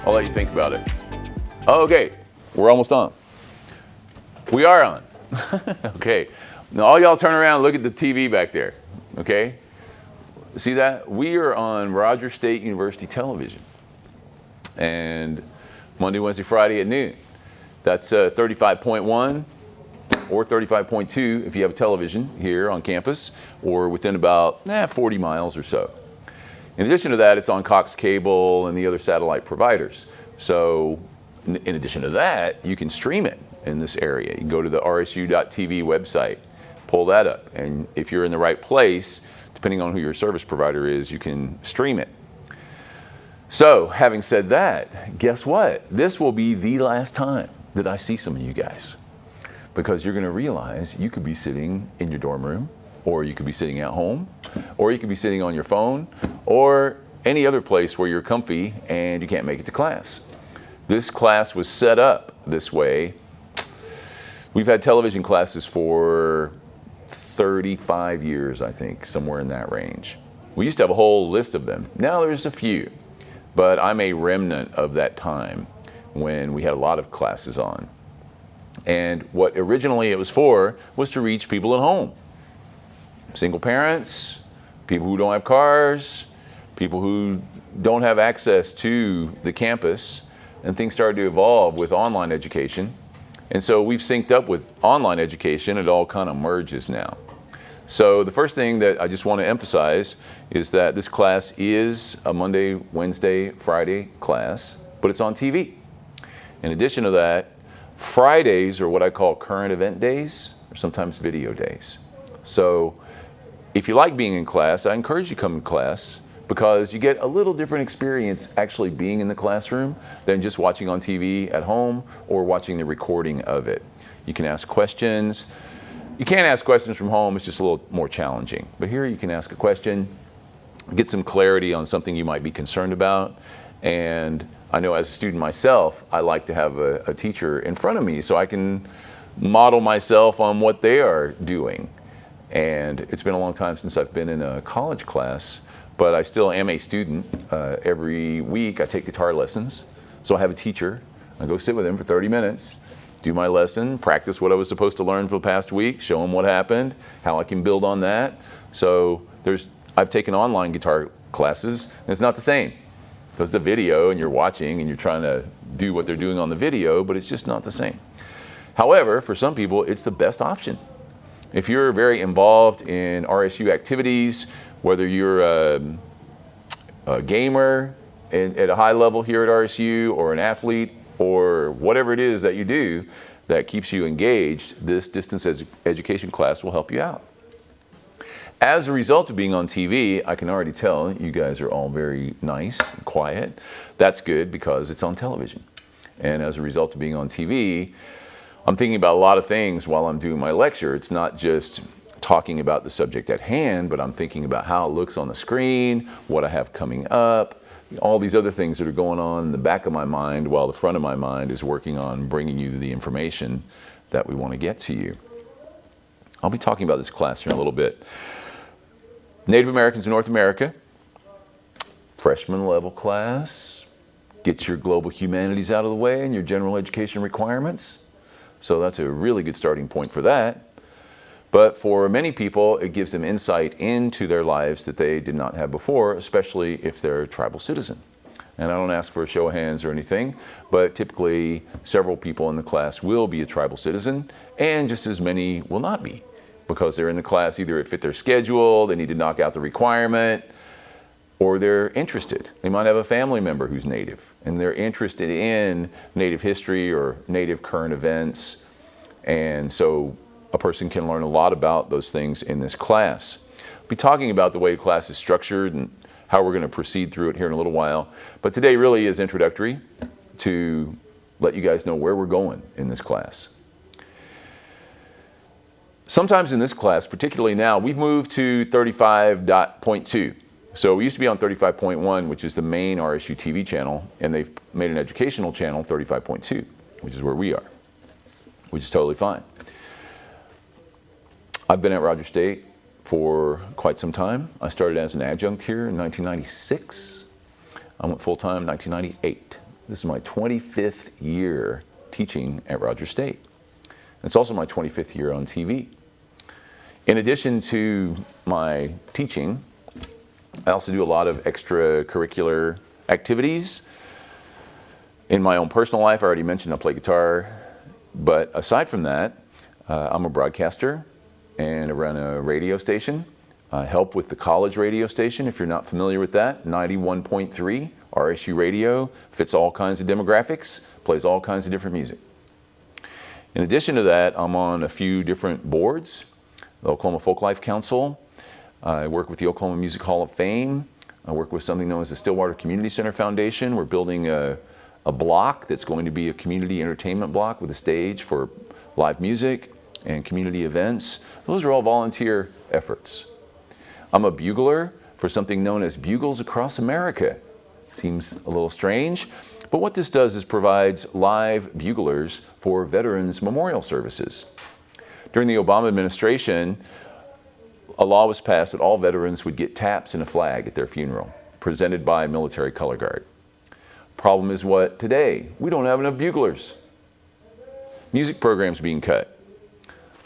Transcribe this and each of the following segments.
I'll let you think about it. Okay, we're almost on. We are on. Okay, now all y'all turn around and look at the TV back there, okay? See that? We are on Rogers State University television. And Monday, Wednesday, Friday at noon. That's 35.1 or 35.2 if you have a television here on campus or within about 40 miles or so. In addition to that, it's on Cox Cable and the other satellite providers. So in addition to that, you can stream it in this area. You can go to the RSU.TV website, pull that up, and if you're in the right place, depending on who your service provider is, you can stream it. So having said that, guess what? This will be the last time that I see some of you guys, because you're going to realize you could be sitting in your dorm room, or you could be sitting at home, or you could be sitting on your phone, or any other place where you're comfy and you can't make it to class. This class was set up this way. We've had television classes for 35 years, I think, somewhere in that range. We used to have a whole list of them. Now there's a few, but I'm a remnant of that time when we had a lot of classes on. And what originally it was for was to reach people at home. Single parents, people who don't have cars, people who don't have access to the campus, and things started to evolve with online education. And so we've synced up with online education. It all kind of merges now. So the first thing that I just want to emphasize is that this class is a Monday, Wednesday, Friday class, but it's on TV. In addition to that, Fridays are what I call current event days, or sometimes video days. So if you like being in class, I encourage you to come to class, because you get a little different experience actually being in the classroom than just watching on TV at home or watching the recording of it. You can ask questions. You can't ask questions from home, it's just a little more challenging. But here you can ask a question, get some clarity on something you might be concerned about. And I know as a student myself, I like to have a teacher in front of me so I can model myself on what they are doing. And it's been a long time since I've been in a college class, but I still am a student. Every week I take guitar lessons. So I have a teacher. I go sit with him for 30 minutes, do my lesson, practice what I was supposed to learn for the past week, show him what happened, how I can build on that. So I've taken online guitar classes, and it's not the same. Because it's a video and you're watching and you're trying to do what they're doing on the video, but it's just not the same. However, for some people, it's the best option. If you're very involved in RSU activities, whether you're a gamer at a high level here at RSU, or an athlete, or whatever it is that you do that keeps you engaged, this distance education class will help you out. As a result of being on TV, I can already tell you guys are all very nice and quiet. That's good because it's on television. And as a result of being on TV, I'm thinking about a lot of things while I'm doing my lecture. It's not just talking about the subject at hand, but I'm thinking about how it looks on the screen, what I have coming up, all these other things that are going on in the back of my mind while the front of my mind is working on bringing you the information that we want to get to you. I'll be talking about this class here in a little bit. Native Americans in North America, freshman level class, get your global humanities out of the way and your general education requirements. So that's a really good starting point for that. But for many people, it gives them insight into their lives that they did not have before, especially if they're a tribal citizen. And I don't ask for a show of hands or anything, but typically several people in the class will be a tribal citizen, and just as many will not be, because they're in the class, either it fit their schedule, they need to knock out the requirement, or they're interested. They might have a family member who's Native, and they're interested in Native history or Native current events. And so a person can learn a lot about those things in this class. I'll be talking about the way the class is structured and how we're going to proceed through it here in a little while. But today really is introductory to let you guys know where we're going in this class. Sometimes in this class, particularly now, we've moved to 35.2. So we used to be on 35.1, which is the main RSU TV channel, and they've made an educational channel, 35.2, which is where we are, which is totally fine. I've been at Rogers State for quite some time. I started as an adjunct here in 1996. I went full-time in 1998. This is my 25th year teaching at Rogers State. It's also my 25th year on TV. In addition to my teaching, I also do a lot of extracurricular activities. In my own personal life, I already mentioned I play guitar, but aside from that, I'm a broadcaster and I run a radio station. I help with the college radio station, if you're not familiar with that, 91.3 RSU radio, fits all kinds of demographics, plays all kinds of different music. In addition to that, I'm on a few different boards, the Oklahoma Folklife Council. I work with the Oklahoma Music Hall of Fame. I work with something known as the Stillwater Community Center Foundation. We're building a block that's going to be a community entertainment block with a stage for live music and community events. Those are all volunteer efforts. I'm a bugler for something known as Bugles Across America. Seems a little strange, but what this does is provides live buglers for veterans memorial services. During the Obama administration, a law was passed that all veterans would get taps and a flag at their funeral, presented by military color guard. Problem is what today? We don't have enough buglers. Music programs being cut.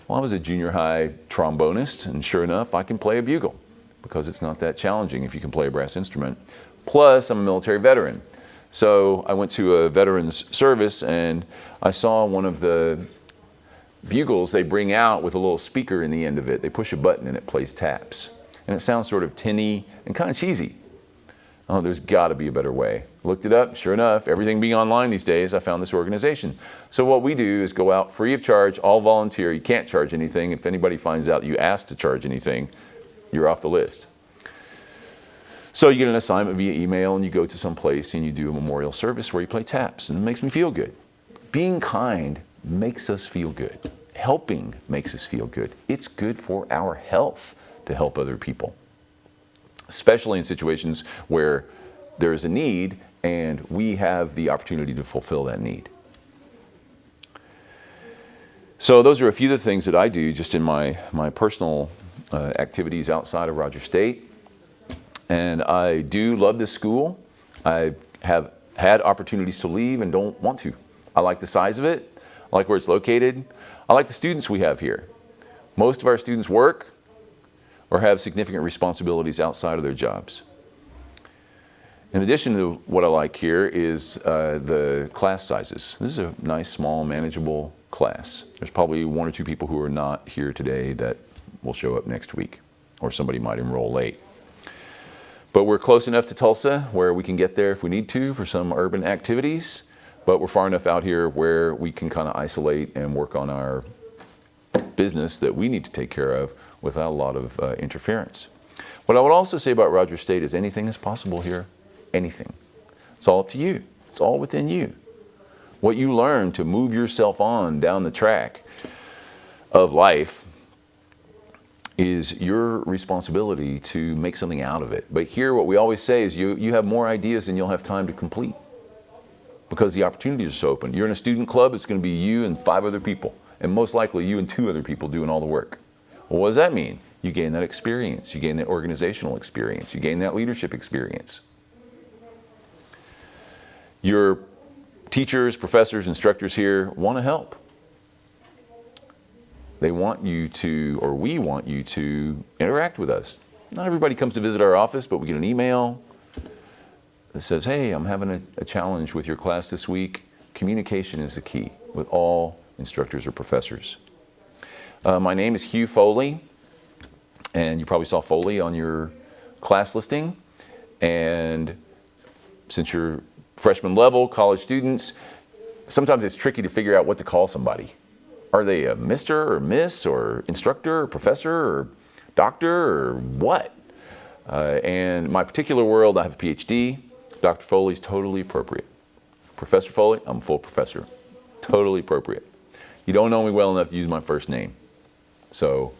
Well, I was a junior high trombonist, and sure enough, I can play a bugle because it's not that challenging if you can play a brass instrument. Plus, I'm a military veteran. So I went to a veterans service and I saw one of the bugles they bring out with a little speaker in the end of it. They push a button and it plays taps. And it sounds sort of tinny and kind of cheesy. Oh, there's got to be a better way. Looked it up, sure enough, everything being online these days, I found this organization. So what we do is go out free of charge, all volunteer. You can't charge anything. If anybody finds out you asked to charge anything, you're off the list. So you get an assignment via email and you go to some place and you do a memorial service where you play taps, and it makes me feel good. Being kind makes us feel good. Helping makes us feel good. It's good for our health to help other people, especially in situations where there is a need and we have the opportunity to fulfill that need. So those are a few of the things that I do just in my personal activities outside of Rogers State. And I do love this school. I have had opportunities to leave and don't want to. I like the size of it. I like where it's located. I like the students we have here. Most of our students work or have significant responsibilities outside of their jobs. In addition to what I like here is the class sizes. This is a nice, small, manageable class. There's probably one or two people who are not here today that will show up next week, or somebody might enroll late. But we're close enough to Tulsa where we can get there if we need to for some urban activities, but we're far enough out here where we can kind of isolate and work on our business that we need to take care of without a lot of interference. What I would also say about Rogers State is anything is possible here. Anything. It's all up to you. It's all within you. What you learn to move yourself on down the track of life is your responsibility to make something out of it. But here what we always say is you have more ideas than you'll have time to complete because the opportunities are so open. You're in a student club, it's going to be you and 5 other people, and most likely you and 2 other people doing all the work. Well, what does that mean? You gain that experience, you gain that organizational experience, you gain that leadership experience. Your teachers, professors, instructors here want to help. They want you to, or we want you to interact with us. Not everybody comes to visit our office, but we get an email that says, hey, I'm having a challenge with your class this week. Communication is the key with all instructors or professors. My name is Hugh Foley, and you probably saw Foley on your class listing. And since you're freshman level, college students, sometimes it's tricky to figure out what to call somebody. Are they a Mr. or Miss or instructor or professor or doctor or what? And my particular world, I have a PhD. Dr. Foley's totally appropriate. Professor Foley, I'm a full professor. Totally appropriate. You don't know me well enough to use my first name. So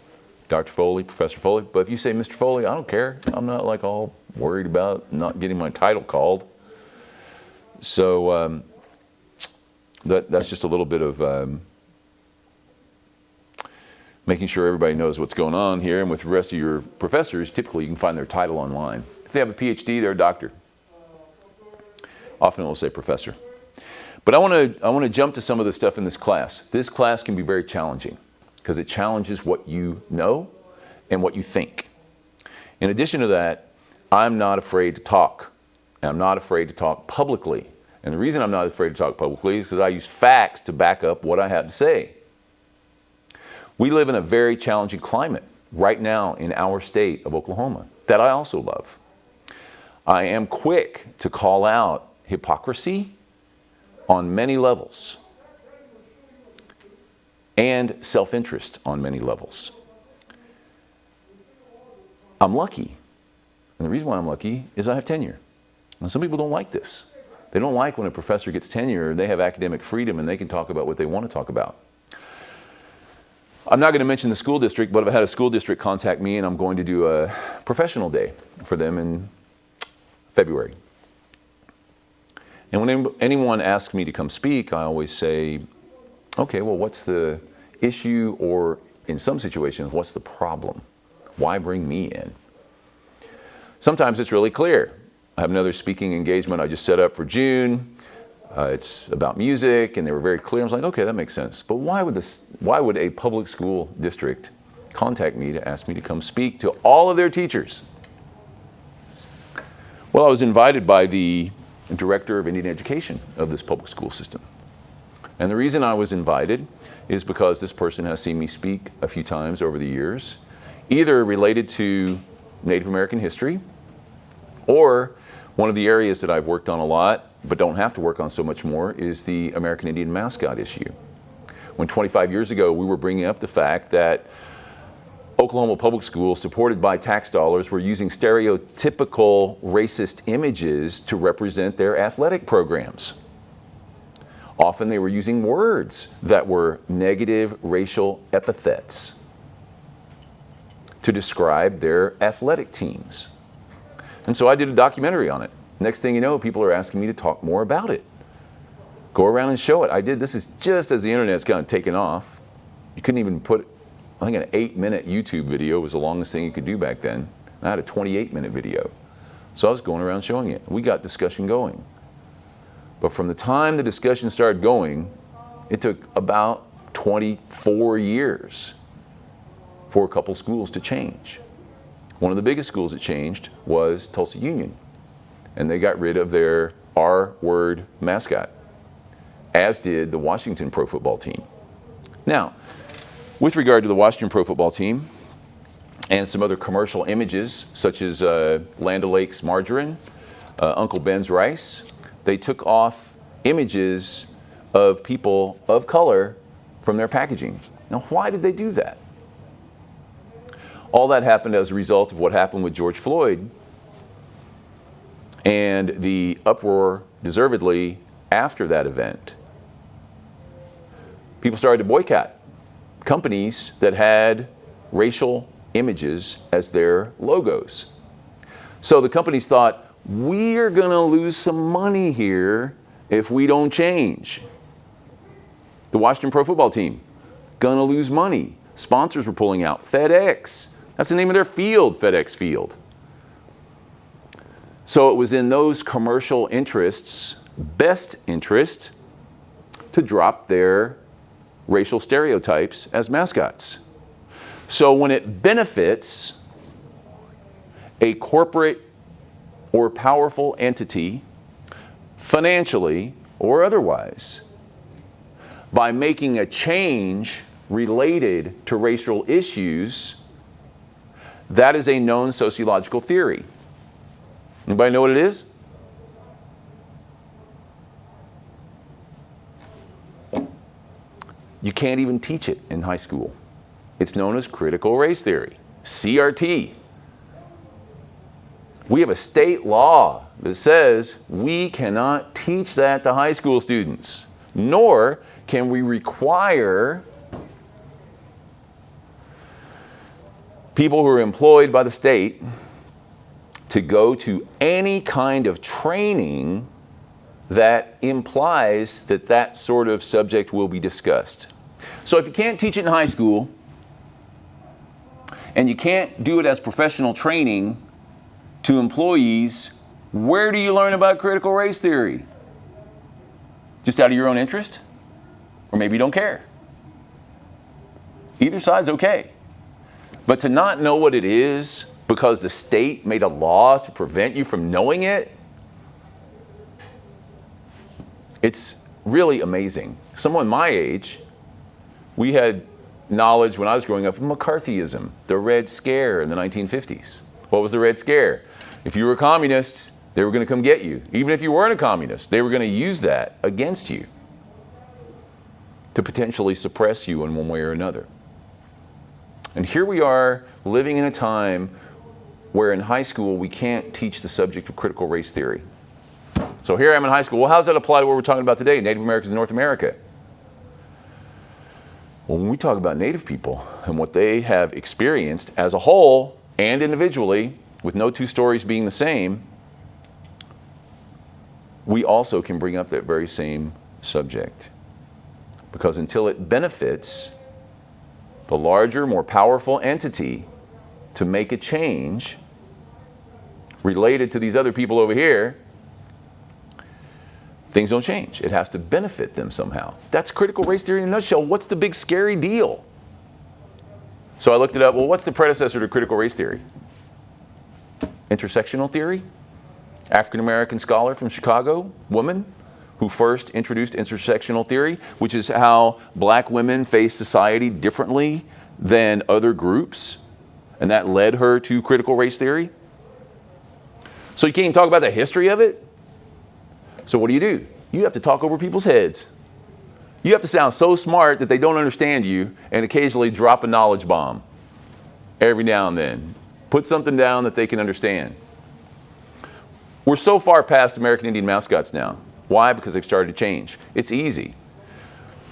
Dr. Foley, Professor Foley. But if you say Mr. Foley, I don't care. I'm not like all worried about not getting my title called. So that's just a little bit of making sure everybody knows what's going on here. And with the rest of your professors, typically you can find their title online. If they have a PhD, they're a doctor. Often it will say professor. But I want to jump to some of the stuff in this class. This class can be very challenging because it challenges what you know and what you think. In addition to that, I'm not afraid to talk. And I'm not afraid to talk publicly. And the reason I'm not afraid to talk publicly is because I use facts to back up what I have to say. We live in a very challenging climate right now in our state of Oklahoma that I also love. I am quick to call out hypocrisy on many levels and self-interest on many levels. I'm lucky. And the reason why I'm lucky is I have tenure. And some people don't like this. They don't like when a professor gets tenure and they have academic freedom and they can talk about what they want to talk about. I'm not going to mention the school district, but I've had a school district contact me and I'm going to do a professional day for them in February. And when anyone asks me to come speak, I always say, okay, well, what's the issue, or in some situations, what's the problem? Why bring me in? Sometimes it's really clear. I have another speaking engagement I just set up for June. It's about music, and they were very clear. I was like, okay, that makes sense. But why would a public school district contact me to ask me to come speak to all of their teachers? Well, I was invited by the director of Indian education of this public school system. And the reason I was invited is because this person has seen me speak a few times over the years, either related to Native American history, or one of the areas that I've worked on a lot, but don't have to work on so much more, is the American Indian mascot issue. When 25 years ago, we were bringing up the fact that Oklahoma public schools, supported by tax dollars, were using stereotypical racist images to represent their athletic programs. Often they were using words that were negative racial epithets to describe their athletic teams. And so I did a documentary on it. Next thing you know, people are asking me to talk more about it. Go around and show it. I did. This is just as the internet's kind of taken off. You couldn't even put, I think an 8-minute YouTube video was the longest thing you could do back then. I had a 28-minute video. So I was going around showing it. We got discussion going. But from the time the discussion started going, it took about 24 years for a couple schools to change. One of the biggest schools that changed was Tulsa Union. And they got rid of their R-word mascot, as did the Washington Pro Football Team. Now, with regard to the Washington Pro Football Team and some other commercial images, such as Land O'Lakes margarine, Uncle Ben's rice, they took off images of people of color from their packaging. Now, why did they do that? All that happened as a result of what happened with George Floyd and the uproar, deservedly, after that event. People started to boycott companies that had racial images as their logos. So the companies thought, we're going to lose some money here if we don't change. The Washington Pro Football Team, going to lose money. Sponsors were pulling out. FedEx, that's the name of their field, FedEx Field. So it was in those commercial interests' best interest to drop their racial stereotypes as mascots. So when it benefits a corporate or powerful entity, financially or otherwise, by making a change related to racial issues, that is a known sociological theory. Anybody know what it is? You can't even teach it in high school. It's known as critical race theory, CRT. We have a state law that says we cannot teach that to high school students, nor can we require people who are employed by the state to go to any kind of training that implies that that sort of subject will be discussed. So if you can't teach it in high school, and you can't do it as professional training to employees, where do you learn about critical race theory? just out of your own interest, or maybe you don't care. Either side's okay. But to not know what it is because the state made a law to prevent you from knowing it, it's really amazing. Someone my age, we had knowledge when I was growing up of McCarthyism, the Red Scare in the 1950s. What was the Red Scare? If you were a communist, they were going to come get you. Even if you weren't a communist, they were going to use that against you to potentially suppress you in one way or another. And here we are living in a time where in high school we can't teach the subject of critical race theory. So here I am in high school. Well, how does that apply to what we're talking about today, Native Americans in North America? Well, when we talk about Native people and what they have experienced as a whole and individually, with no two stories being the same, we also can bring up that very same subject. Because until it benefits the larger, more powerful entity to make a change related to these other people over here, things don't change. It has to benefit them somehow. That's critical race theory in a nutshell. What's the big scary deal? So I looked it up. Well, what's the predecessor to critical race theory? Intersectional theory? African-American scholar from Chicago, woman, who first introduced intersectional theory, which is how black women face society differently than other groups. And that led her to critical race theory. So you can't even talk about the history of it? So what do? You have to talk over people's heads. You have to sound so smart that they don't understand you and occasionally drop a knowledge bomb every now and then. Put something down that they can understand. We're so far past American Indian mascots now. Why? Because they've started to change. It's easy.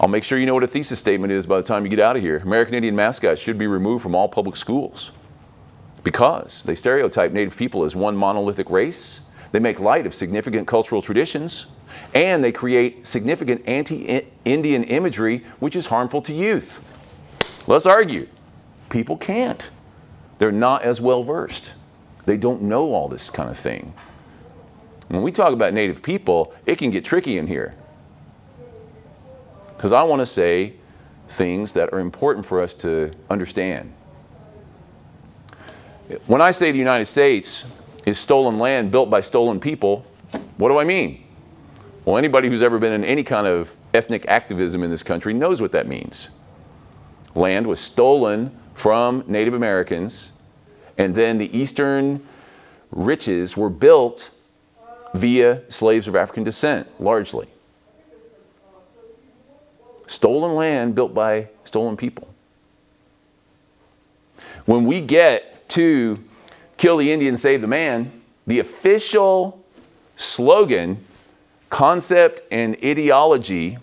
I'll make sure you know what a thesis statement is by the time you get out of here. American Indian mascots should be removed from all public schools because they stereotype Native people as one monolithic race. They make light of significant cultural traditions, and they create significant anti-Indian imagery, which is harmful to youth. Let's argue. People can't. They're not as well versed. They don't know all this kind of thing. When we talk about Native people, it can get tricky in here. Because I want to say things that are important for us to understand. When I say the United States is stolen land built by stolen people, what do I mean? Well, anybody who's ever been in any kind of ethnic activism in this country knows what that means. Land was stolen from Native Americans, and then the eastern riches were built via slaves of African descent, largely. Stolen land built by stolen people. When we get to kill the Indian, save the man, the official slogan, concept, and ideology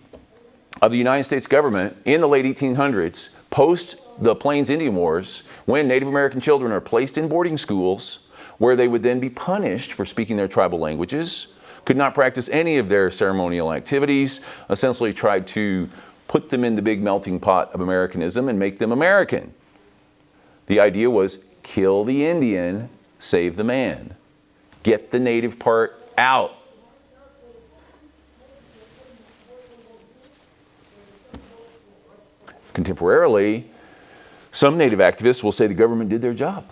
of the United States government in the late 1800s, post the Plains Indian Wars, when Native American children are placed in boarding schools where they would then be punished for speaking their tribal languages, could not practice any of their ceremonial activities, essentially tried to put them in the big melting pot of Americanism and make them American. The idea was kill the Indian, save the man. Get the native part out. Contemporarily, some Native activists will say the government did their job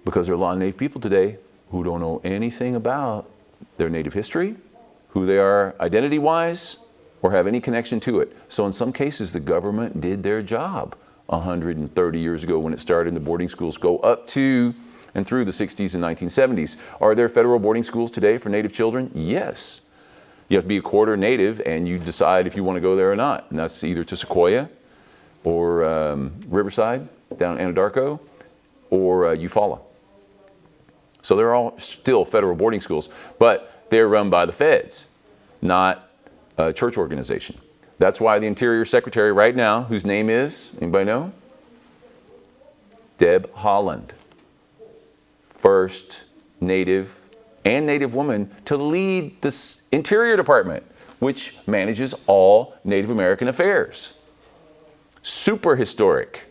because there are a lot of Native people today who don't know anything about their Native history, who they are identity-wise, or have any connection to it. So in some cases, the government did their job 130 years ago when it started in the boarding schools, go up to and through the 60s and 1970s. Are there federal boarding schools today for Native children? Yes. You have to be a quarter Native, and you decide if you want to go there or not. And that's either to Sequoia, or Riverside, down in Anadarko, or Eufaula. So they're all still federal boarding schools, but they're run by the feds, not a church organization. That's why the Interior Secretary right now, whose name is, anybody know? Deb Haaland. First Native and Native woman to lead the Interior Department, which manages all Native American affairs. Super historic.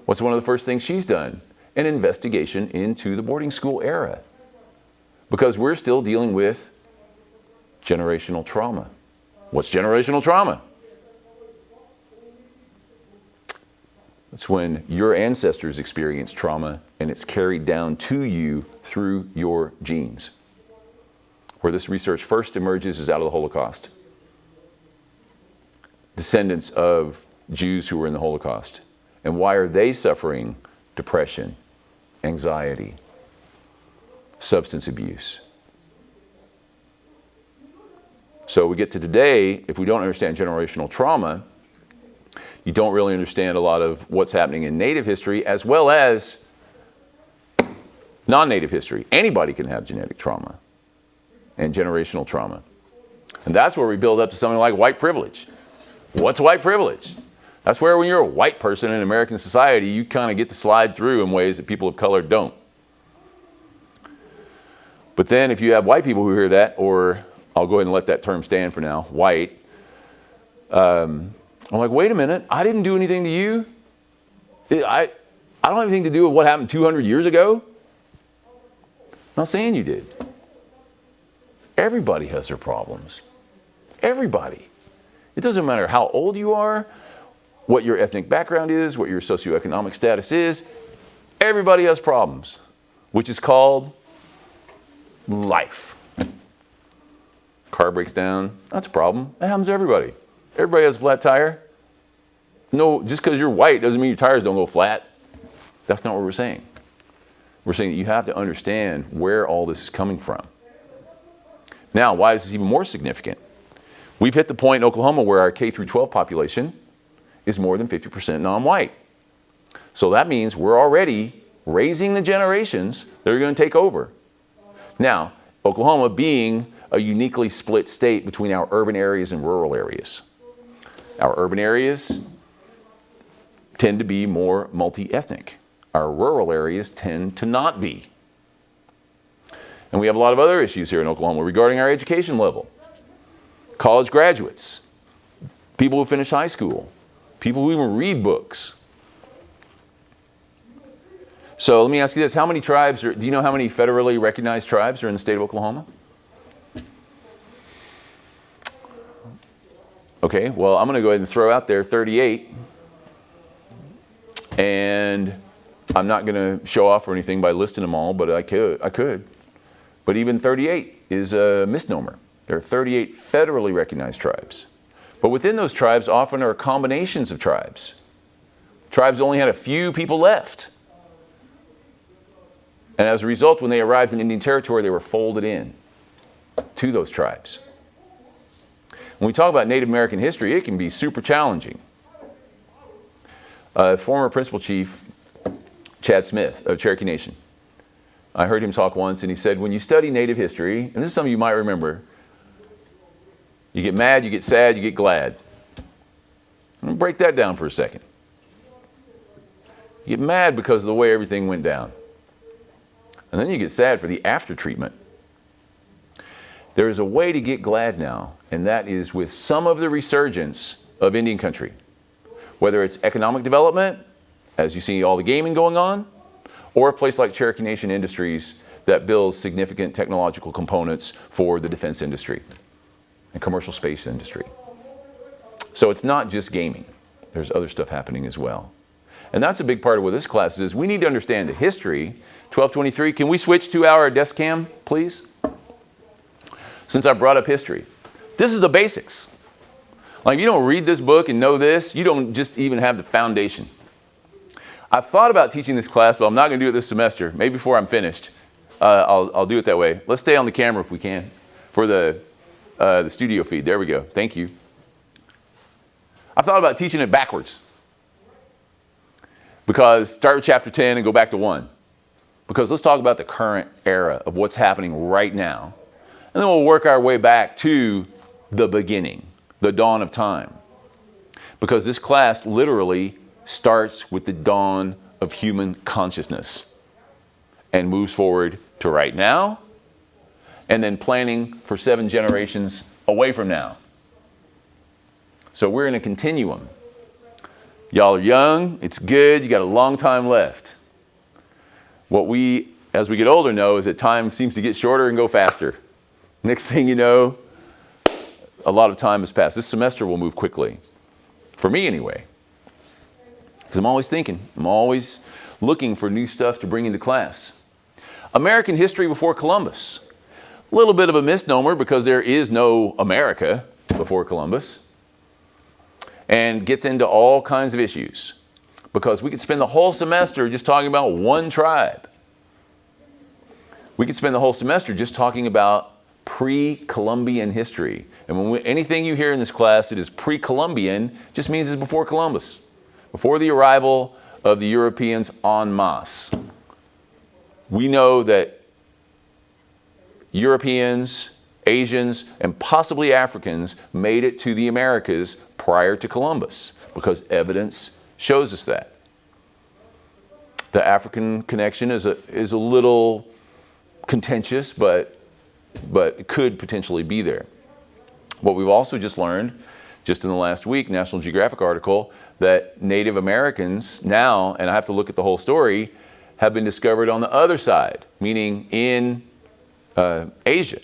What's one of the first things she's done? An investigation into the boarding school era. Because we're still dealing with generational trauma. What's generational trauma? It's when your ancestors experienced trauma and it's carried down to you through your genes. Where this research first emerges is out of the Holocaust. Descendants of Jews who were in the Holocaust. And why are they suffering depression, anxiety, substance abuse? So we get to today, if we don't understand generational trauma, you don't really understand a lot of what's happening in Native history as well as non-Native history. Anybody can have genetic trauma and generational trauma. And that's where we build up to something like white privilege. What's white privilege? That's where when you're a white person in American society, you kind of get to slide through in ways that people of color don't. But then if you have white people who hear that, or I'll go ahead and let that term stand for now, white, I'm like, wait a minute, I didn't do anything to you. I don't have anything to do with what happened 200 years ago. I'm not saying you did. Everybody has their problems. Everybody. It doesn't matter how old you are, what your ethnic background is, what your socioeconomic status is. Everybody has problems, which is called life. Car breaks down, that's a problem. That happens to everybody. Everybody has a flat tire. No, just because you're white doesn't mean your tires don't go flat. That's not what we're saying. We're saying that you have to understand where all this is coming from. Now, why is this even more significant? We've hit the point in Oklahoma where our K through 12 population is more than 50% non-white. So that means we're already raising the generations that are going to take over. Now, Oklahoma being a uniquely split state between our urban areas and rural areas. Our urban areas tend to be more multi-ethnic. Our rural areas tend to not be. And we have a lot of other issues here in Oklahoma regarding our education level. College graduates, people who finish high school, people who even read books. So let me ask you this, how many tribes do you know how many federally recognized tribes are in the state of Oklahoma? Okay, well, I'm going to go ahead and throw out there 38. And I'm not going to show off or anything by listing them all, but I could. But even 38 is a misnomer. There are 38 federally recognized tribes. But within those tribes often are combinations of tribes. Tribes only had a few people left. And as a result, when they arrived in Indian Territory, they were folded in to those tribes. When we talk about Native American history, it can be super challenging. Former Principal Chief Chad Smith of Cherokee Nation, I heard him talk once, and he said, when you study Native history, and this is something you might remember, you get mad, you get sad, you get glad. I'm going to break that down for a second. You get mad because of the way everything went down. And then you get sad for the after treatment. There is a way to get glad now, and that is with some of the resurgence of Indian country. Whether it's economic development, as you see all the gaming going on, or a place like Cherokee Nation Industries that builds significant technological components for the defense industry and commercial space industry. So it's not just gaming. There's other stuff happening as well. And that's a big part of what this class is. We need to understand the history. 1223, can we switch to our desk cam, please? Since I brought up history. This is the basics. Like, you don't read this book and know this, you don't just even have the foundation. I've thought about teaching this class, but I'm not going to do it this semester. Maybe before I'm finished, I'll do it that way. Let's stay on the camera if we can for the studio feed. There we go. Thank you. I've thought about teaching it backwards. Because start with chapter 10 and go back to 1. Because let's talk about the current era of what's happening right now. And then we'll work our way back to the beginning, the dawn of time. Because this class literally starts with the dawn of human consciousness and moves forward to right now, and then planning for 7 generations away from now. So we're in a continuum. Y'all are young, it's good, you got a long time left. What we, as we get older, know is that time seems to get shorter and go faster. Next thing you know, a lot of time has passed. This semester will move quickly. For me anyway. Because I'm always thinking. I'm always looking for new stuff to bring into class. American history before Columbus. A little bit of a misnomer because there is no America before Columbus. And gets into all kinds of issues. Because we could spend the whole semester just talking about one tribe. We could spend the whole semester just talking about pre-Columbian history. And anything you hear in this class that is pre-Columbian just means it's before Columbus. Before the arrival of the Europeans en masse. We know that Europeans, Asians, and possibly Africans made it to the Americas prior to Columbus because evidence shows us that. The African connection is a little contentious, but it could potentially be there. What we've also just learned, just in the last week, National Geographic article, that Native Americans now, and I have to look at the whole story, have been discovered on the other side, meaning in Asia.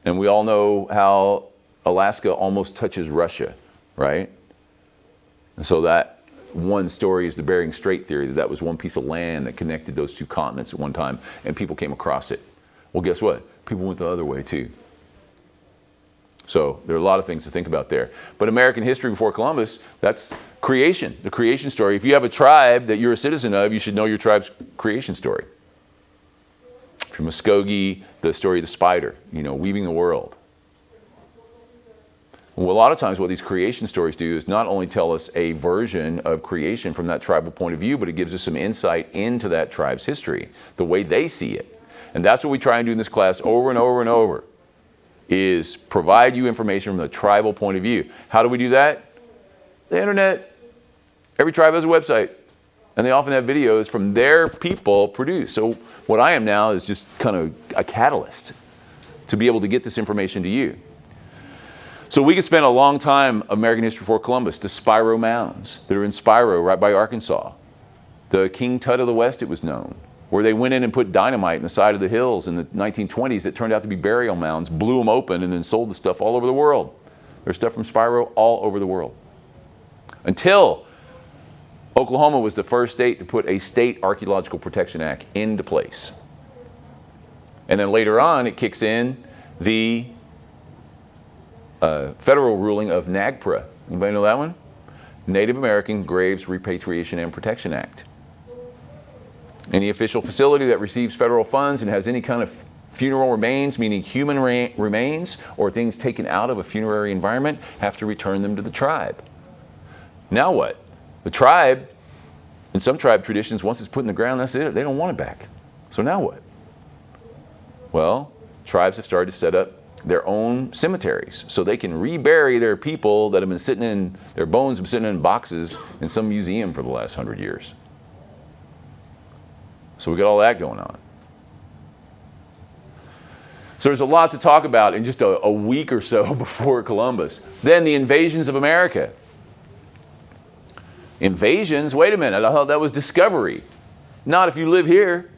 And we all know how Alaska almost touches Russia, right? And so that one story is the Bering Strait theory, that was one piece of land that connected those two continents at one time, and people came across it. Well, guess what? People went the other way too. So there are a lot of things to think about there. But American history before Columbus, that's creation, the creation story. If you have a tribe that you're a citizen of, you should know your tribe's creation story. From Muskogee, the story of the spider, weaving the world. Well, a lot of times what these creation stories do is not only tell us a version of creation from that tribal point of view, but it gives us some insight into that tribe's history, the way they see it. And that's what we try and do in this class over and over and over, is provide you information from the tribal point of view. How do we do that? The internet. Every tribe has a website. And they often have videos from their people produced. So what I am now is just kind of a catalyst to be able to get this information to you. So we could spend a long time, American history before Columbus, the Spiro Mounds that are in Spiro, right by Arkansas. The King Tut of the West, it was known, where they went in and put dynamite in the side of the hills in the 1920s that turned out to be burial mounds, blew them open, and then sold the stuff all over the world. There's stuff from Spiro all over the world. Until Oklahoma was the first state to put a state Archaeological Protection Act into place. And then later on, it kicks in the federal ruling of NAGPRA. Anybody know that one? Native American Graves Repatriation and Protection Act. Any official facility that receives federal funds and has any kind of funeral remains, meaning human remains or things taken out of a funerary environment, have to return them to the tribe. Now what? The tribe, in some tribe traditions, once it's put in the ground, that's it. They don't want it back. So now what? Well, tribes have started to set up their own cemeteries so they can rebury their people that have been sitting in, their bones have been sitting in boxes in some museum for the last 100 years. So we got all that going on. So there's a lot to talk about in just a week or so before Columbus. Then the invasions of America. Invasions? Wait a minute, I thought that was discovery. Not if you live here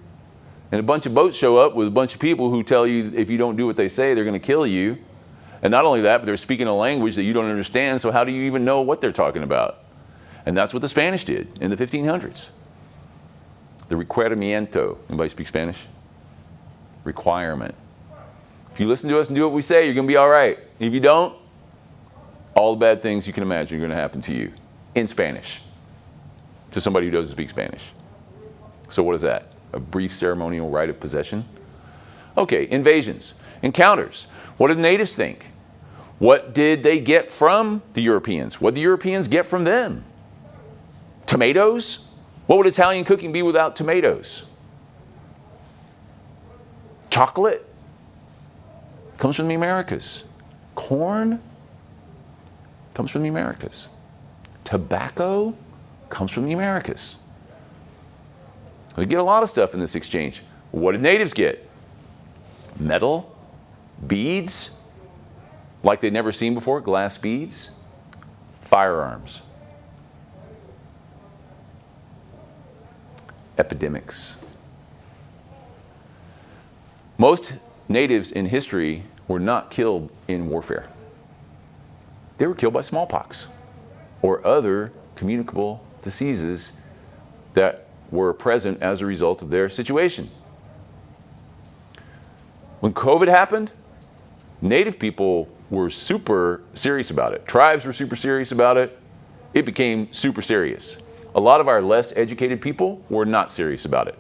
and a bunch of boats show up with a bunch of people who tell you if you don't do what they say, they're going to kill you. And not only that, but they're speaking a language that you don't understand, so how do you even know what they're talking about? And that's what the Spanish did in the 1500s. The requerimiento. Anybody speak Spanish? Requirement. If you listen to us and do what we say, you're going to be all right. If you don't, all the bad things you can imagine are going to happen to you in Spanish, to somebody who doesn't speak Spanish. So what is that? A brief ceremonial right of possession? Okay, invasions, encounters. What did the natives think? What did they get from the Europeans? What did the Europeans get from them? Tomatoes? What would Italian cooking be without tomatoes? Chocolate? Comes from the Americas. Corn? Comes from the Americas. Tobacco? Comes from the Americas. We get a lot of stuff in this exchange. What did natives get? Metal? Beads? Like they'd never seen before, glass beads? Firearms. Epidemics. Most natives in history were not killed in warfare. they were killed by smallpox or other communicable diseases that were present as a result of their situation. When COVID happened, Native people were super serious about it. Tribes were super serious about it. It became super serious. A lot of our less educated people were not serious about it.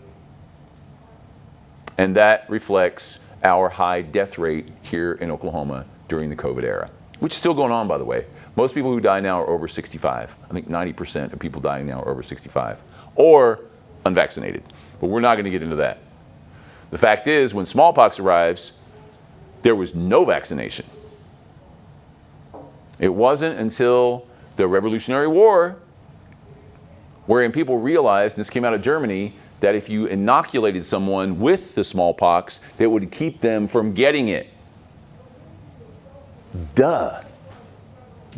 And that reflects our high death rate here in Oklahoma during the COVID era, which is still going on, by the way. Most people who die now are over 65. I think 90% of people dying now are over 65 or unvaccinated. But we're not going to get into that. The fact is, when smallpox arrives, there was no vaccination. It wasn't until the Revolutionary War, wherein people realized, and this came out of Germany, that if you inoculated someone with the smallpox, that would keep them from getting it. Duh.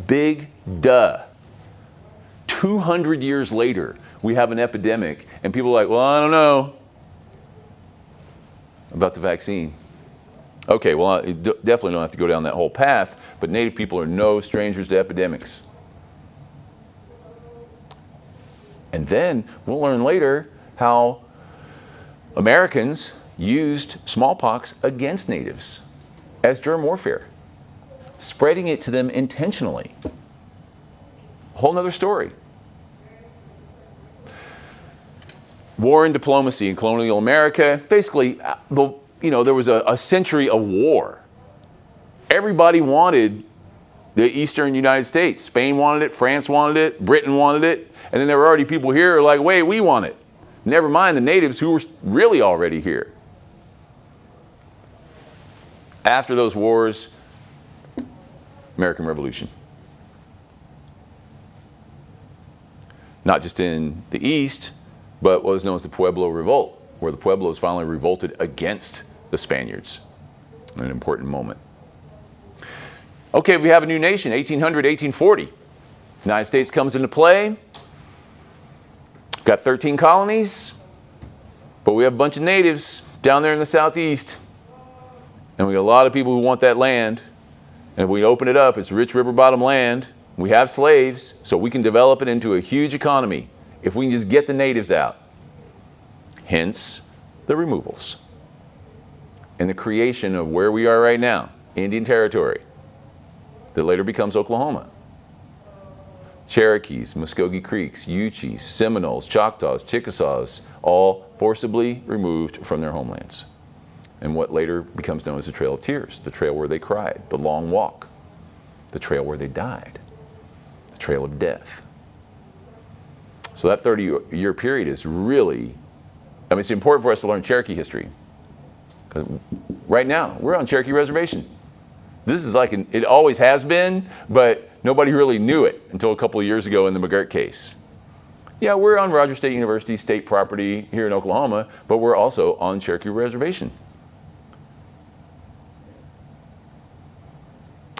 Big duh. 200 years later, we have an epidemic, and people are like, well, I don't know about the vaccine. Okay, well, you definitely don't have to go down that whole path, but Native people are no strangers to epidemics. And then we'll learn later how Americans used smallpox against Natives as germ warfare, spreading it to them intentionally. A whole nother story. War and diplomacy in colonial America. Basically, there was a century of war. Everybody wanted the Eastern United States. Spain wanted it, France wanted it, Britain wanted it, and then there were already people here who were like, wait, we want it. Never mind the natives who were really already here. After those wars, American Revolution. Not just in the East, but what was known as the Pueblo Revolt, where the Pueblos finally revolted against the Spaniards. An important moment. Okay, we have a new nation, 1800, 1840. The United States comes into play. Got 13 colonies, but we have a bunch of natives down there in the southeast. And we got a lot of people who want that land. And if we open it up, it's rich river bottom land. We have slaves, so we can develop it into a huge economy if we can just get the natives out. Hence, the removals. And the creation of where we are right now, Indian Territory, that later becomes Oklahoma. Cherokees, Muskogee Creeks, Uchis, Seminoles, Choctaws, Chickasaws, all forcibly removed from their homelands. And what later becomes known as the Trail of Tears, the trail where they cried, the long walk, the trail where they died, the trail of death. So that 30-year period is really, it's important for us to learn Cherokee history. Right now, we're on Cherokee Reservation. This is like, it always has been, but nobody really knew it until a couple of years ago in the McGirt case. Yeah, we're on Rogers State University, state property here in Oklahoma, but we're also on Cherokee Reservation.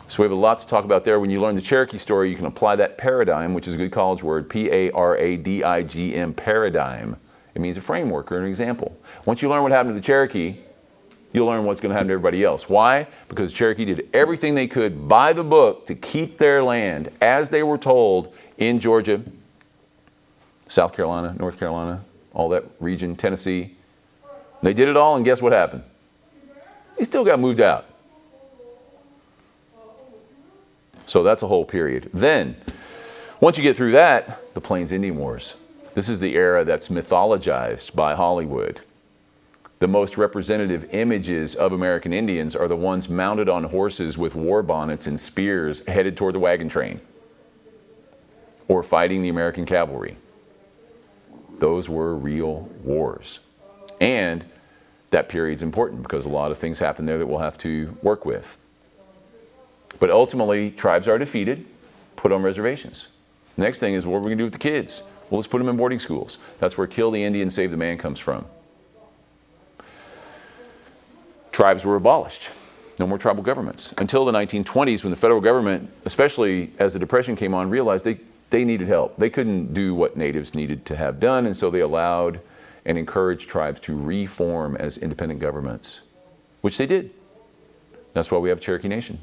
So we have a lot to talk about there. When you learn the Cherokee story, you can apply that paradigm, which is a good college word, P-A-R-A-D-I-G-M, paradigm. It means a framework or an example. Once you learn what happened to the Cherokee, you'll learn what's going to happen to everybody else. Why? Because the Cherokee did everything they could by the book to keep their land as they were told in Georgia, South Carolina, North Carolina, all that region, Tennessee. They did it all, and guess what happened? They still got moved out. So that's a whole period. Then, once you get through that, the Plains Indian Wars. This is the era that's mythologized by Hollywood. The most representative images of American Indians are the ones mounted on horses with war bonnets and spears headed toward the wagon train, or fighting the American cavalry. Those were real wars. And that period's important because a lot of things happen there that we'll have to work with. But ultimately, tribes are defeated, put on reservations. Next thing is, what are we going to do with the kids? Well, let's put them in boarding schools. That's where Kill the Indian, Save the Man comes from. Tribes were abolished. No more tribal governments. Until the 1920s, when the federal government, especially as the Depression came on, realized they needed help. They couldn't do what natives needed to have done, and so they allowed and encouraged tribes to reform as independent governments, which they did. That's why we have Cherokee Nation,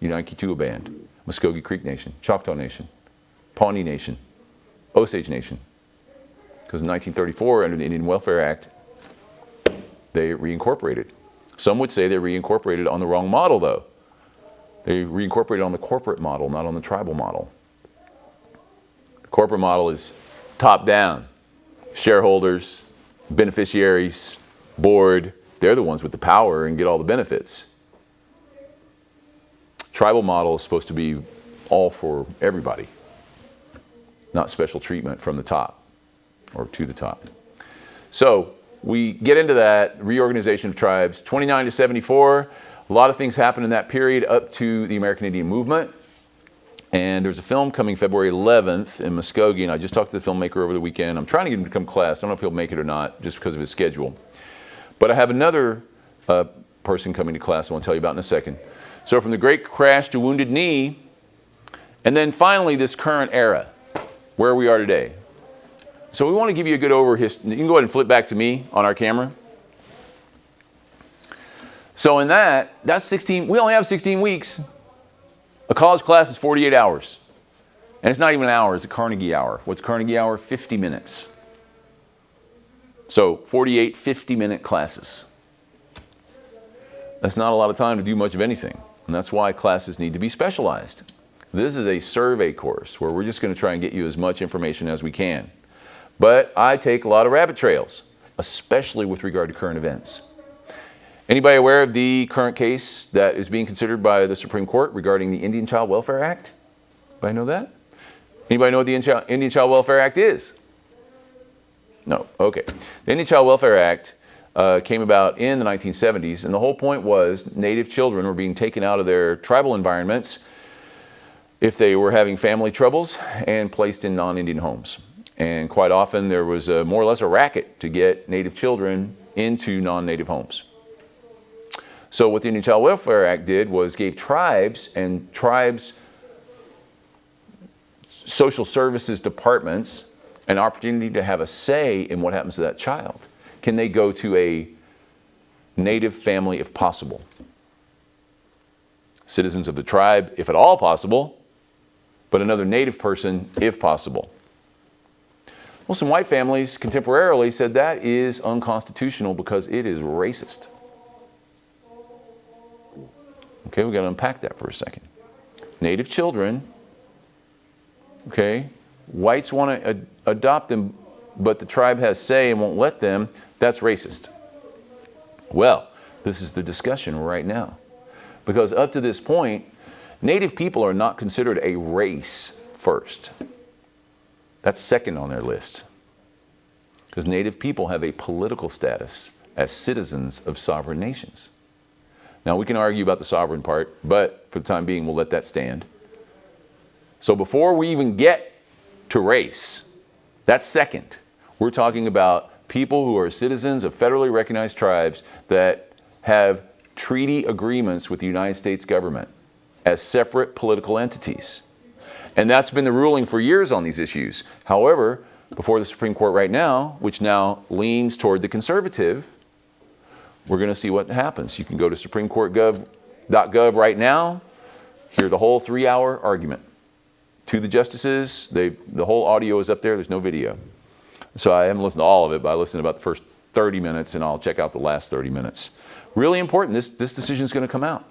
United Kituwa Band, Muskogee Creek Nation, Choctaw Nation, Pawnee Nation, Osage Nation. Because in 1934, under the Indian Welfare Act, they reincorporated. Some would say they reincorporated on the wrong model, though. They reincorporated on the corporate model, not on the tribal model. The corporate model is top-down. Shareholders, beneficiaries, board, they're the ones with the power and get all the benefits. Tribal model is supposed to be all for everybody, not special treatment from the top or to the top. So we get into that reorganization of tribes, 29 to 74. A lot of things happened in that period up to the American Indian Movement. And there's a film coming February 11th in Muskogee, and I just talked to the filmmaker over the weekend. I'm trying to get him to come to class. I don't know if he'll make it or not, just because of his schedule. But I have another person coming to class I want to tell you about in a second. So from the Great Crash to Wounded Knee, and then finally this current era, where we are today. So we want to give you a good history. You can go ahead and flip back to me on our camera. So in that's 16, we only have 16 weeks. A college class is 48 hours. And it's not even an hour, it's a Carnegie hour. What's Carnegie hour? 50 minutes. So 48 50-minute classes. That's not a lot of time to do much of anything. And that's why classes need to be specialized. This is a survey course where we're just going to try and get you as much information as we can. But I take a lot of rabbit trails, especially with regard to current events. Anybody aware of the current case that is being considered by the Supreme Court regarding the Indian Child Welfare Act? Anybody know that? Anybody know what the Indian Child Welfare Act is? No, okay. The Indian Child Welfare Act came about in the 1970s, and the whole point was Native children were being taken out of their tribal environments if they were having family troubles and placed in non-Indian homes. And quite often there was more or less a racket to get Native children into non-Native homes. So what the Indian Child Welfare Act did was gave tribes and tribes' social services departments an opportunity to have a say in what happens to that child. Can they go to a Native family if possible? Citizens of the tribe, if at all possible, but another Native person if possible. Well, some white families contemporarily said that is unconstitutional because it is racist. Okay, we've got to unpack that for a second. Native children, okay, whites want to adopt them, but the tribe has say and won't let them. That's racist. Well, this is the discussion right now. Because up to this point, Native people are not considered a race first. That's second on their list. Because Native people have a political status as citizens of sovereign nations. Now, we can argue about the sovereign part, but for the time being, we'll let that stand. So before we even get to race, that's second. We're talking about people who are citizens of federally recognized tribes that have treaty agreements with the United States government as separate political entities. And that's been the ruling for years on these issues. However, before the Supreme Court right now, which now leans toward the conservative, we're going to see what happens. You can go to supremecourt.gov right now, hear the whole 3-hour argument. To the justices, the whole audio is up there. There's no video. So I haven't listened to all of it, but I listened to about the first 30 minutes, and I'll check out the last 30 minutes. Really important. This decision is going to come out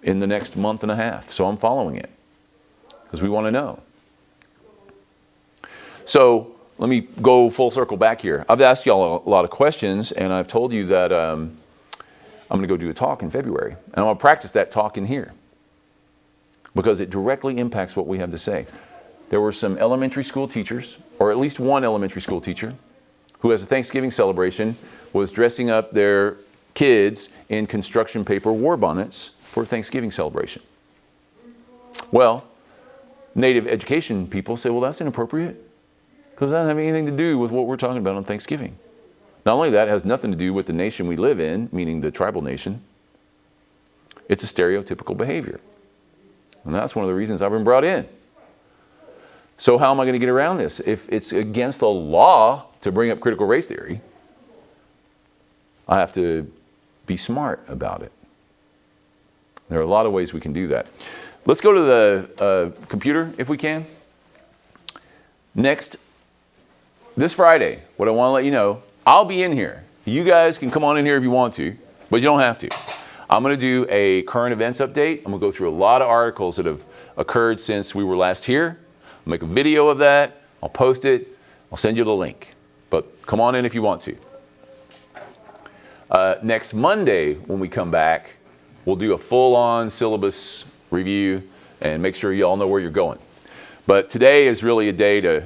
in the next month and a half. So I'm following it because we want to know. So let me go full circle back here. I've asked y'all a lot of questions, and I've told you that I'm going to go do a talk in February. And I'm going to practice that talk in here because it directly impacts what we have to say. There were some elementary school teachers, or at least one elementary school teacher, who as a Thanksgiving celebration was dressing up their kids in construction paper war bonnets for a Thanksgiving celebration. Well, Native education people say, well, that's inappropriate because it doesn't have anything to do with what we're talking about on Thanksgiving. Not only that, it has nothing to do with the nation we live in, meaning the tribal nation. It's a stereotypical behavior. And that's one of the reasons I've been brought in. So how am I going to get around this? If it's against the law to bring up critical race theory, I have to be smart about it. There are a lot of ways we can do that. let's go to the computer if we can. Next, this Friday, what I want to let you know, I'll be in here. You guys can come on in here if you want to, but you don't have to. I'm going to do a current events update. I'm going to go through a lot of articles that have occurred since we were last here. I'll make a video of that. I'll post it. I'll send you the link. But come on in if you want to. Next Monday, when we come back, we'll do a full-on syllabus review and make sure you all know where you're going. But today is really a day to,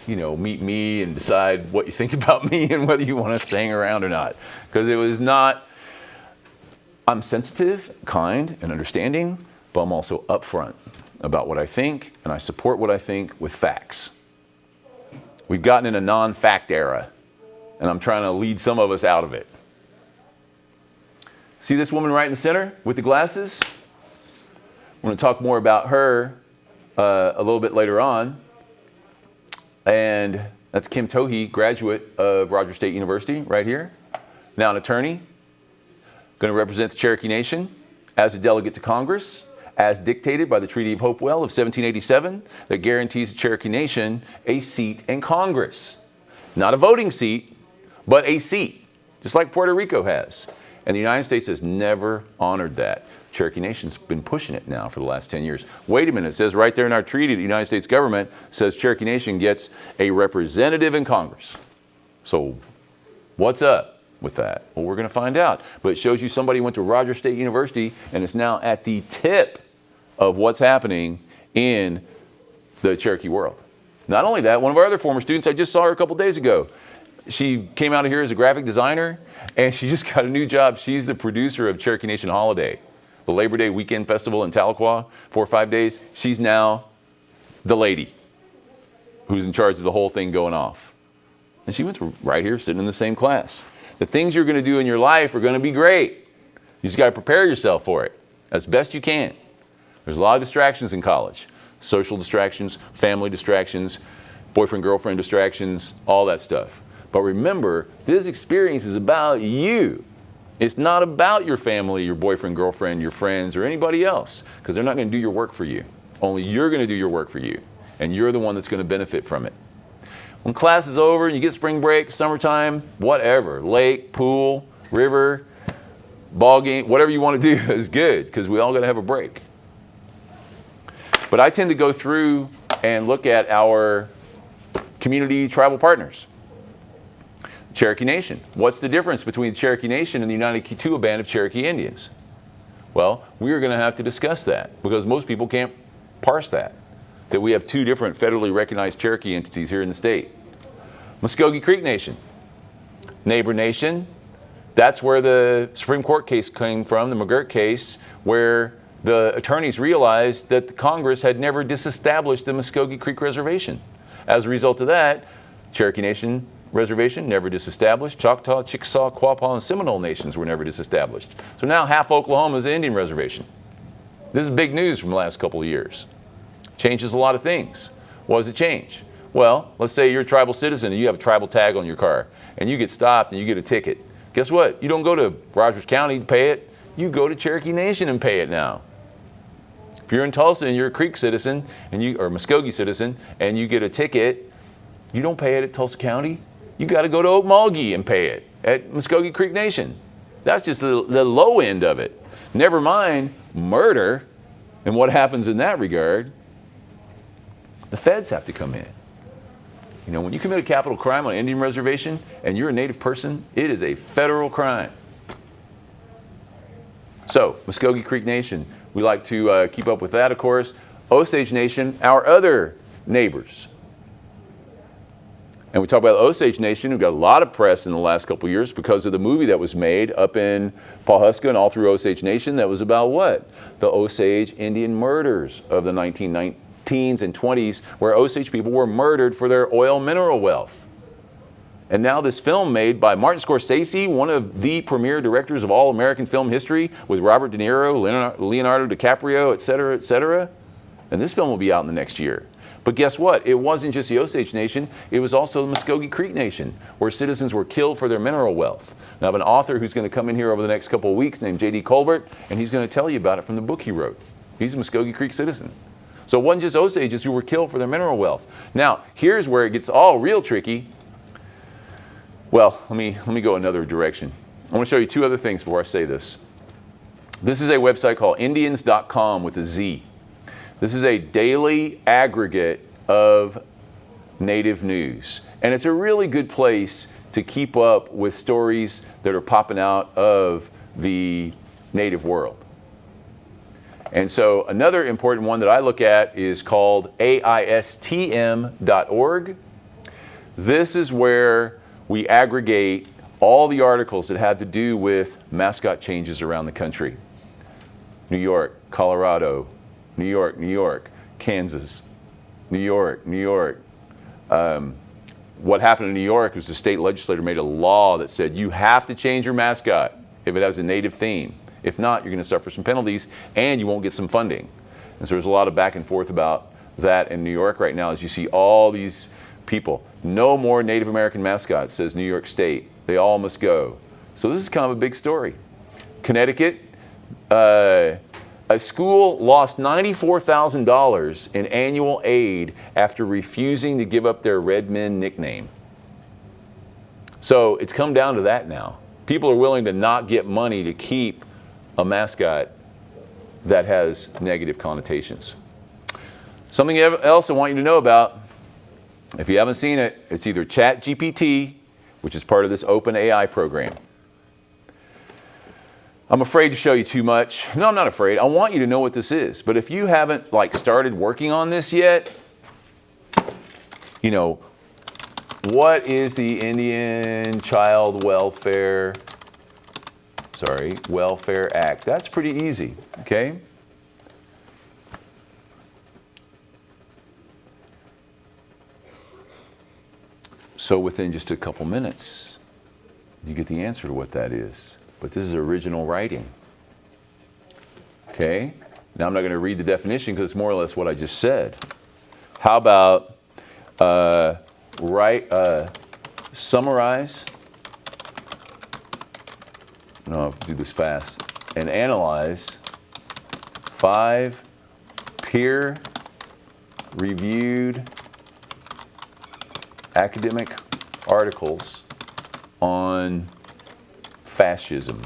you know, meet me and decide what you think about me and whether you want to hang around or not. Because it was not, I'm sensitive, kind, and understanding, but I'm also upfront about what I think, and I support what I think with facts. We've gotten in a non-fact era, and I'm trying to lead some of us out of it. See this woman right in the center with the glasses? I'm going to talk more about her a little bit later on. And that's Kim Tohi, graduate of Rogers State University, right here. Now an attorney, going to represent the Cherokee Nation as a delegate to Congress, as dictated by the Treaty of Hopewell of 1787, that guarantees the Cherokee Nation a seat in Congress. Not a voting seat, but a seat, just like Puerto Rico has. And the United States has never honored that. Cherokee Nation's been pushing it now for the last 10 years. Wait a minute, it says right there in our treaty, the United States government says Cherokee Nation gets a representative in Congress. So what's up with that? Well, we're going to find out. But it shows you somebody went to Rogers State University and is now at the tip of what's happening in the Cherokee world. Not only that, one of our other former students, I just saw her a couple days ago. She came out of here as a graphic designer, and she just got a new job. She's the producer of Cherokee Nation Holiday, the Labor Day weekend festival in Tahlequah, 4 or 5 days. She's now the lady who's in charge of the whole thing going off. And she went to right here, sitting in the same class. The things you're going to do in your life are going to be great. You just got to prepare yourself for it as best you can. There's a lot of distractions in college. Social distractions, family distractions, boyfriend, girlfriend distractions, all that stuff. But remember, this experience is about you. It's not about your family, your boyfriend, girlfriend, your friends, or anybody else, because they're not going to do your work for you. Only you're going to do your work for you, and you're the one that's going to benefit from it. When class is over and you get spring break, summertime, whatever, lake, pool, river, ball game, whatever you want to do is good, because we all got to have a break. But I tend to go through and look at our community tribal partners. Cherokee Nation. What's the difference between the Cherokee Nation and the United Kituwa Band of Cherokee Indians? Well, we are going to have to discuss that because most people can't parse that we have two different federally recognized Cherokee entities here in the state. Muskogee Creek Nation, neighbor nation. That's where the Supreme Court case came from, the McGirt case, where the attorneys realized that the Congress had never disestablished the Muskogee Creek Reservation. As a result of that, Cherokee Nation Reservation never disestablished. Choctaw, Chickasaw, Quapaw, and Seminole nations were never disestablished. So now half Oklahoma is an Indian reservation. This is big news from the last couple of years. Changes a lot of things. What does it change? Well, let's say you're a tribal citizen and you have a tribal tag on your car and you get stopped and you get a ticket. Guess what? You don't go to Rogers County to pay it. You go to Cherokee Nation and pay it now. If you're in Tulsa and you're a Creek citizen or Muskogee citizen and you get a ticket, you don't pay it at Tulsa County. You got to go to Okmulgee and pay it at Muskogee Creek Nation. That's just the low end of it. Never mind murder and what happens in that regard. The feds have to come in. You know, when you commit a capital crime on an Indian reservation and you're a native person, it is a federal crime. So, Muskogee Creek Nation, we like to keep up with that, of course. Osage Nation, our other neighbors. And we talk about Osage Nation, who got a lot of press in the last couple of years because of the movie that was made up in Pawhuska and all through Osage Nation that was about what? The Osage Indian murders of the 1910s and 20s, where Osage people were murdered for their oil mineral wealth. And now this film made by Martin Scorsese, one of the premier directors of all American film history, with Robert De Niro, Leonardo DiCaprio, et cetera, et cetera. And this film will be out in the next year. But guess what? It wasn't just the Osage Nation, it was also the Muskogee Creek Nation, where citizens were killed for their mineral wealth. Now, I have an author who's going to come in here over the next couple of weeks named J.D. Colbert, and he's going to tell you about it from the book he wrote. He's a Muskogee Creek citizen. So it wasn't just Osages who were killed for their mineral wealth. Now, here's where it gets all real tricky. Well, let me go another direction. I want to show you two other things before I say this. This is a website called IndianNewscom with a Z. This is a daily aggregate of Native news. And it's a really good place to keep up with stories that are popping out of the Native world. And so another important one that I look at is called Aistm.org. This is where we aggregate all the articles that have to do with mascot changes around the country. New York, Colorado, New York, Kansas, New York. What happened in New York was the state legislature made a law that said you have to change your mascot if it has a Native theme. If not, you're going to suffer some penalties and you won't get some funding. And so there's a lot of back and forth about that in New York right now as you see all these people. No more Native American mascots, says New York State. They all must go. So this is kind of a big story. Connecticut, a school lost $94,000 in annual aid after refusing to give up their Red Men nickname. So it's come down to that now. People are willing to not get money to keep a mascot that has negative connotations. Something else I want you to know about, if you haven't seen it, it's either ChatGPT, which is part of this open AI program. I'm afraid to show you too much. No, I'm not afraid. I want you to know what this is. But if you haven't started working on this yet, what is the Indian Child Welfare Act? That's pretty easy, okay? So within just a couple minutes, you get the answer to what that is. But this is original writing, okay? Now I'm not going to read the definition because it's more or less what I just said. How about summarize, no, I'll do this fast, and analyze 5 peer-reviewed academic articles on fascism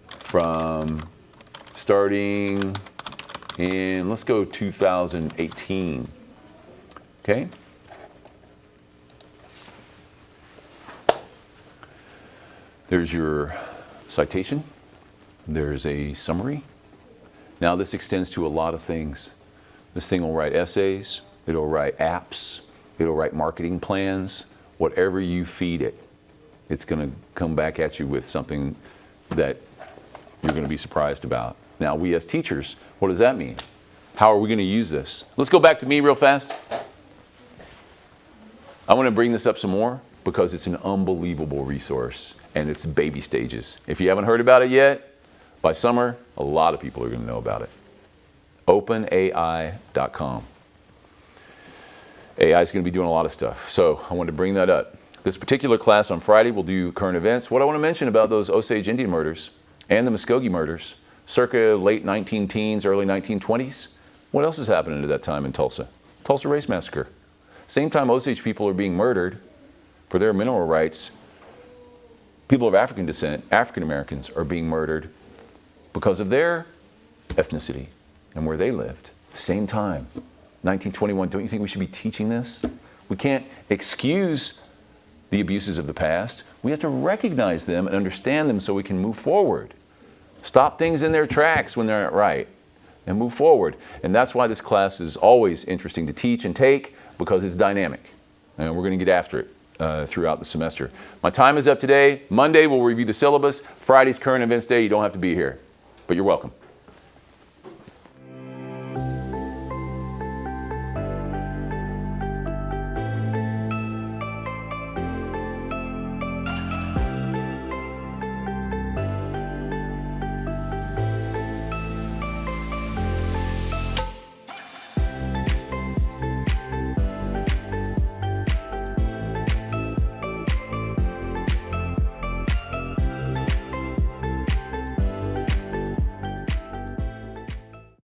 from starting in, let's go 2018, okay? There's your citation. There's a summary. Now this extends to a lot of things. This thing will write essays, it'll write apps, it'll write marketing plans, whatever you feed it. It's going to come back at you with something that you're going to be surprised about. Now, we as teachers, what does that mean? How are we going to use this? Let's go back to me real fast. I want to bring this up some more because it's an unbelievable resource and it's baby stages. If you haven't heard about it yet, by summer, a lot of people are going to know about it. OpenAI.com. AI is going to be doing a lot of stuff, so I wanted to bring that up. This particular class on Friday will do current events. What I want to mention about those Osage Indian murders and the Muskogee murders, circa late 19-teens, early 1920s, what else is happening at that time in Tulsa? Tulsa Race Massacre. Same time Osage people are being murdered for their mineral rights, people of African descent, African Americans, are being murdered because of their ethnicity and where they lived. Same time, 1921. Don't you think we should be teaching this? We can't excuse the abuses of the past. We have to recognize them and understand them so we can move forward. Stop things in their tracks when they're not right and move forward. And that's why this class is always interesting to teach and take, because it's dynamic. And we're going to get after it throughout the semester. My time is up today. Monday we'll review the syllabus. Friday's current events day. You don't have to be here, but you're welcome.